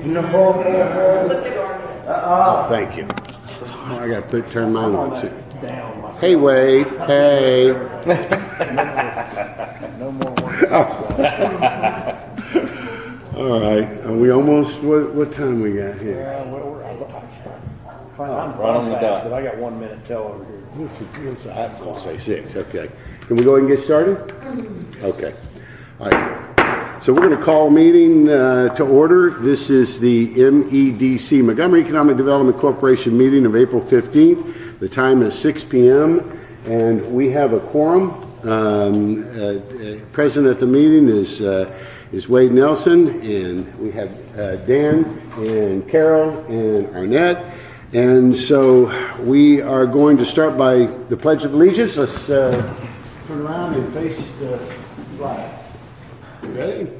No. Oh, thank you. Oh, I got to turn mine on too. Hey, Wade. Hey. No more work. All right. Are we almost? What time we got here? I'm right on the dot, but I got 1 minute till over here. I'm going to say 6. Okay. Can we go ahead and get started? Okay. All right. So we're going to call a meeting to order. This is the MEDC, Montgomery Economic Development Corporation meeting of April 15th. The time is 6 p.m. and we have a quorum. Present at the meeting is Wade Nelson, and we have Dan and Carol and Arnett. And so we are going to start by the Pledge of Allegiance. Let's turn around and face the flags. You ready?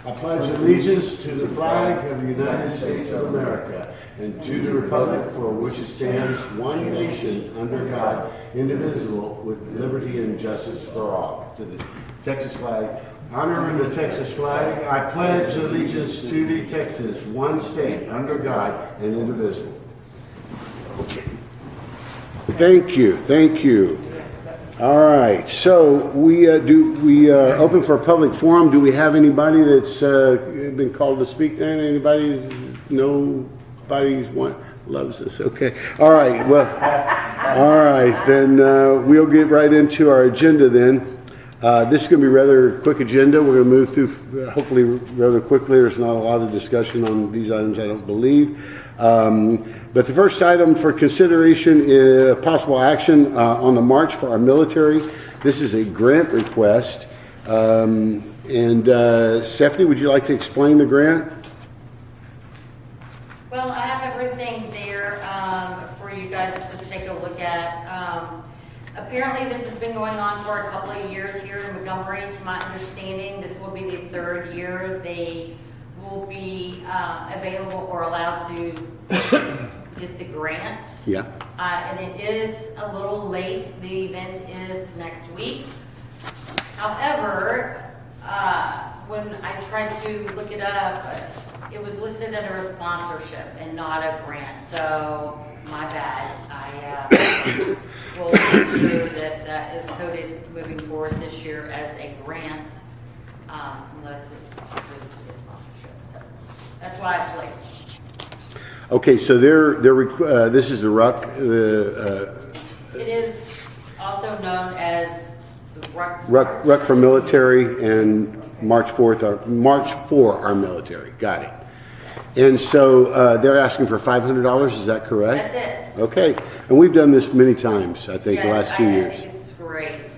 I pledge allegiance to the flag of the United States of America and to the republic for which it stands, one nation, under God, indivisible, with liberty and justice for all. To the Texas flag. Honoring the Texas flag, I pledge allegiance to the Texas, one state, under God, and indivisible. Okay. Thank you. Thank you. All right. So we are open for a public forum. Do we have anybody that's been called to speak then? Anybody? Nobody's loves us. Okay. All right. Well, all right. Then we'll get right into our agenda then. This is going to be a rather quick agenda. We're going to move through hopefully rather quickly. There's not a lot of discussion on these items, I don't believe. But the first item for consideration is possible action on the March for our military. This is a grant request. And Stephanie, would you like to explain the grant? Well, I have everything there for you guys to take a look at. Apparently this has been going on for a couple of years here in Montgomery. To my understanding, this will be the 3rd year they will be available or allowed to get the grant. Yeah. And it is a little late. The event is next week. However, when I tried to look it up, it was listed under a sponsorship and not a grant. So my bad. I will make sure that that is coded moving forward this year as a grant, unless it's supposed to be a sponsorship. So that's why it's late. Okay, so this is the RUC. It is also known as the RUC for military and March for our military. Got it. And so they're asking for $500. Is that correct? That's it. Okay, and we've done this many times. I think Yes, the last 2 years. I think it's great.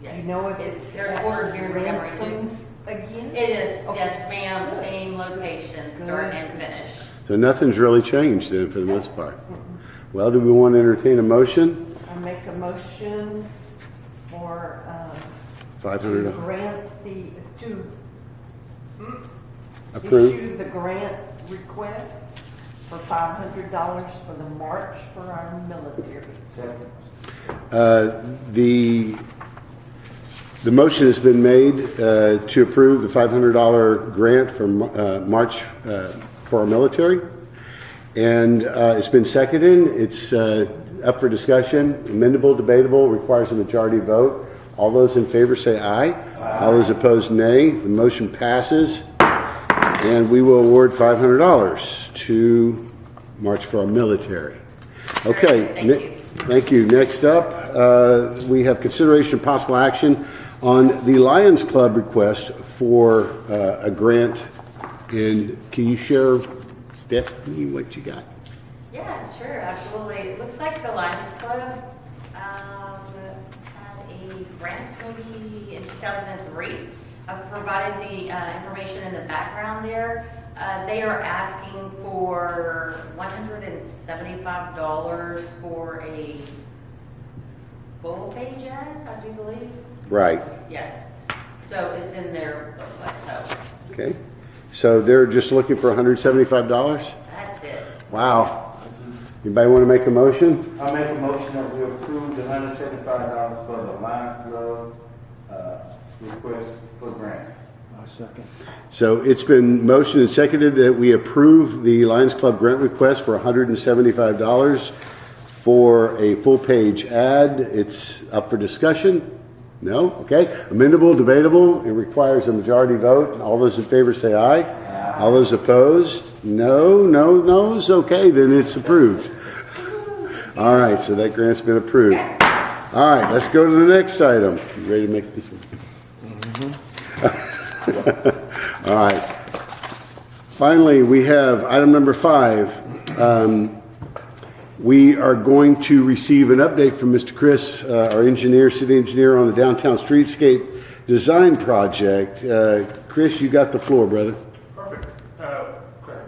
Yes. Do you know if it's they're ordered here in Montgomery too. ransoms again? It is. Okay. Yes, ma'am. Same location, start and finish. So nothing's really changed then for the most part. Well, do we want to entertain a motion? I make a motion for $500. to grant to Approve. issue the grant request for $500 for the March for our military. The motion has been made to approve the $500 grant for March for our military, and it's been seconded. It's up for discussion. Amendable, debatable, requires a majority vote. All those in favor say aye. All those opposed, nay. The motion passes, and we will award $500 to March for our military. Okay. Thank you. Next up, we have consideration of possible action on the Lions Club request for a grant. And can you share, Stephanie, what you got? Yeah, sure, absolutely. It looks like the Lions Club had a grant maybe in 2003. I've provided the information in the background there. They are asking for $175 for a full page ad, I do believe. Right. Yes. So it's in their booklet, so Okay. So they're just looking for $175? that's it. Wow. Anybody want to make a motion? I make a motion that we approve the $175 for the Lions Club request for grant. Second. So it's been motioned and seconded that we approve the Lions Club grant request for $175 for a full-page ad. It's up for discussion? No? Okay. Amendable, debatable. It requires a majority vote. All those in favor say aye. Aye. All those opposed? No, no, no's. Okay, then it's approved. All right, so that grant's been approved. All right, let's go to the next item. You ready to make this one? All right. Finally, we have item number 5. We are going to receive an update from Mr. Chris, our engineer, city engineer, on the downtown streetscape design project. Chris, you got the floor, brother. Perfect.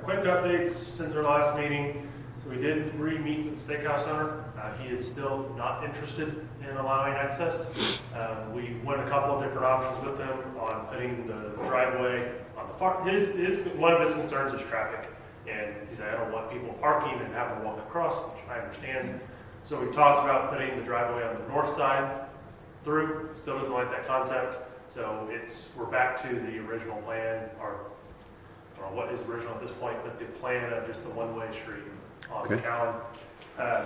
Quick updates since our last meeting. So we did re-meet with the steakhouse owner. He is still not interested in allowing access. We went a couple of different options with him on putting the driveway on the far. One of his concerns is traffic. And he said, I don't want people parking and having to walk across, which I understand. So we talked about putting the driveway on the north side through. Still doesn't like that concept. So we're back to the original plan, or I don't know what is original at this point, but the plan of just the one-way street on the Cowan.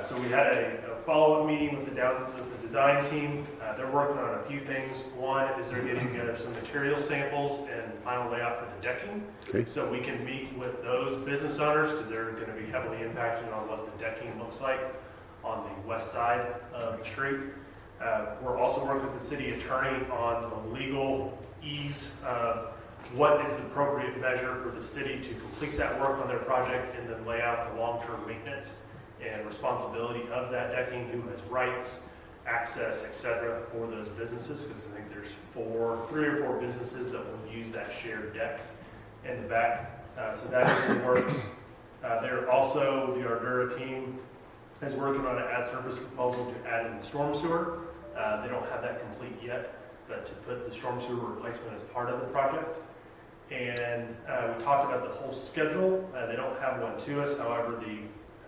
So we had a follow-up meeting with the design team. They're working on a few things. One is they're getting together some material samples and final layout for the decking. Okay. So we can meet with those business owners because they're going to be heavily impacted on what the decking looks like on the west side of the street. We're also working with the city attorney on the legal ease of what is the appropriate measure for the city to complete that work on their project and then lay out the long-term maintenance and responsibility of that decking, who has rights, access, etc. for those businesses, because I think there's 3 or 4 businesses that will use that shared deck in the back. So that really works. They're also, the Ardura team is working on an ad service proposal to add in the storm sewer. They don't have that complete yet, but to put the storm sewer replacement as part of the project. And we talked about the whole schedule. They don't have one to us. However, the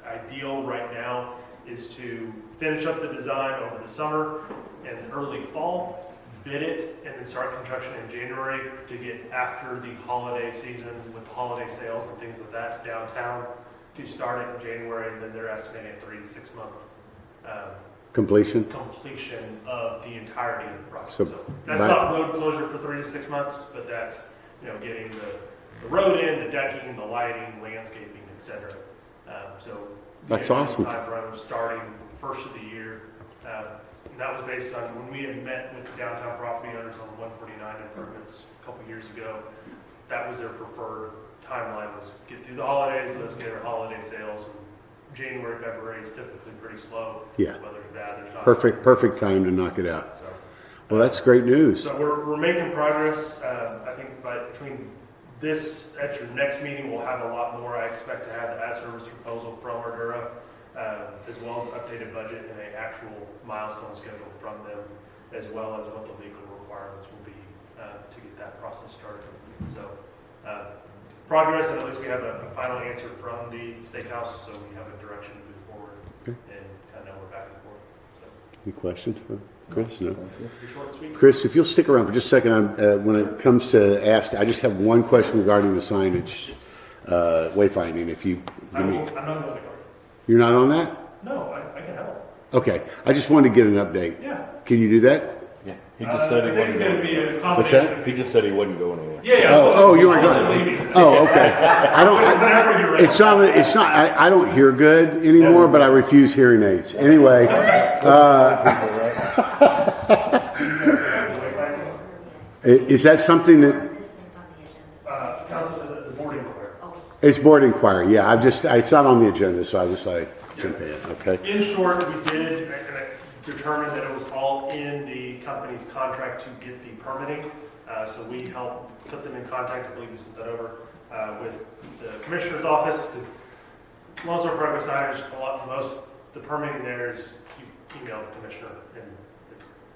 ideal right now is to finish up the design over the summer and early fall, bid it, and then start construction in January to get after the holiday season with holiday sales and things like that downtown, to start it in January, and then they're estimating a 3 to 6 month completion of the entirety of the project. So that's not road closure for 3 to 6 months, but that's getting the road in, the decking, the lighting, landscaping, etc. So that's awesome. Time frame starting first of the year. And that was based on when we had met with the downtown property owners on 149 improvements a couple years ago. That was their preferred timeline, was get through the holidays, let's get our holiday sales. And January, February is typically pretty slow. Yeah. Whether it's bad, there's not perfect time to knock it out. So, well, that's great news. So we're making progress. I think between this, at your next meeting, we'll have a lot more. I expect to have the ad service proposal from Ardura, as well as an updated budget and an actual milestone schedule from them, as well as what the legal requirements will be to get that process started. So progress, and at least we have a final answer from the steakhouse, so we have a direction to move forward and kind of know we're back and forth. So. Any questions for Chris? No. Short and sweet. Chris, if you'll stick around for just a second, when it comes to ask, I just have one question regarding the signage, wayfinding. If you, I'm not going to. You're not on that? No, I can help. Okay, I just wanted to get an update. Yeah. Can you do that? Yeah, he just said he wasn't going to be a What's that? He just said he wasn't going anywhere. Yeah. Oh, you aren't going. Oh, okay. I don't. It's not. It's not. I don't hear good anymore, but I refuse hearing aids. Anyway. Is that something that? Council, the board inquiry. It's board inquiry. Yeah, it's not on the agenda, so I just jump in. Okay. In short, we did determine that it was all in the company's contract to get the permitting. So we helped put them in contact. I believe we sent that over with the commissioner's office, because most of our progress signage, the permitting there is you email the commissioner, and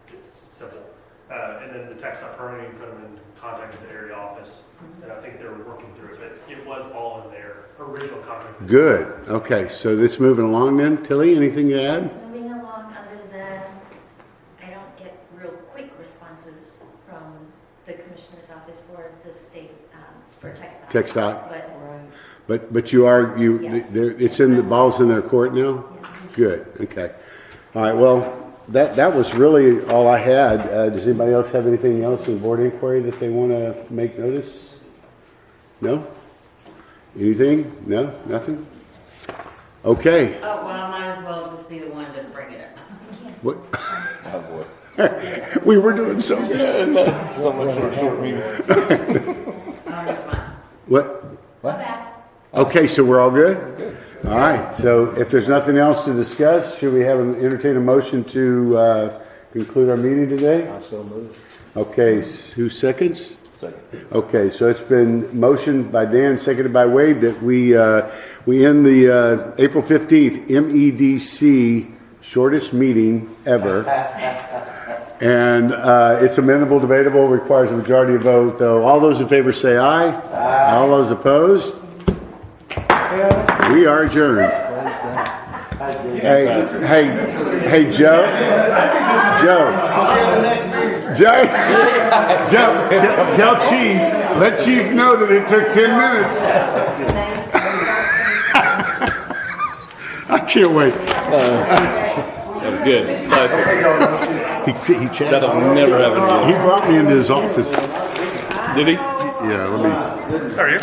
it's simple. And then the text not permitting, put them in contact with the area office, and I think they're working through it, but it was all in their original contract. Good. Okay, so it's moving along then. Tilly, anything to add? It's moving along, other than I don't get real quick responses from the commissioner's office or the tech Tech stock. stock. But But you are, Yes. it's in the balls in their court now? Good, okay. All right, well, that was really all I had. Does anybody else have anything else in board inquiry that they want to make notice? No? Anything? No? Nothing? Okay. oh, well, I might as well just be the one to bring it up. What? Oh, boy. We were doing so good. So much for a short meeting. Oh, never mind. What? I'll pass. Okay, so we're all good? All right, so if there's nothing else to discuss, should we have entertain a motion to conclude our meeting today? I so moved. Okay, who seconds? Second. Okay, so it's been motioned by Dan, seconded by Wade, that we end the April 15th MEDC shortest meeting ever. And it's amendable, debatable, requires a majority of vote, though. All those in favor say aye. Aye. All those opposed? We are adjourned. Hey, Joe. Joe, tell Chief, let Chief know that it took 10 minutes. I can't wait. That was good. Classic. He chatted. That'll never happen again. He brought me into his office. Did he? Yeah, let me. How are you?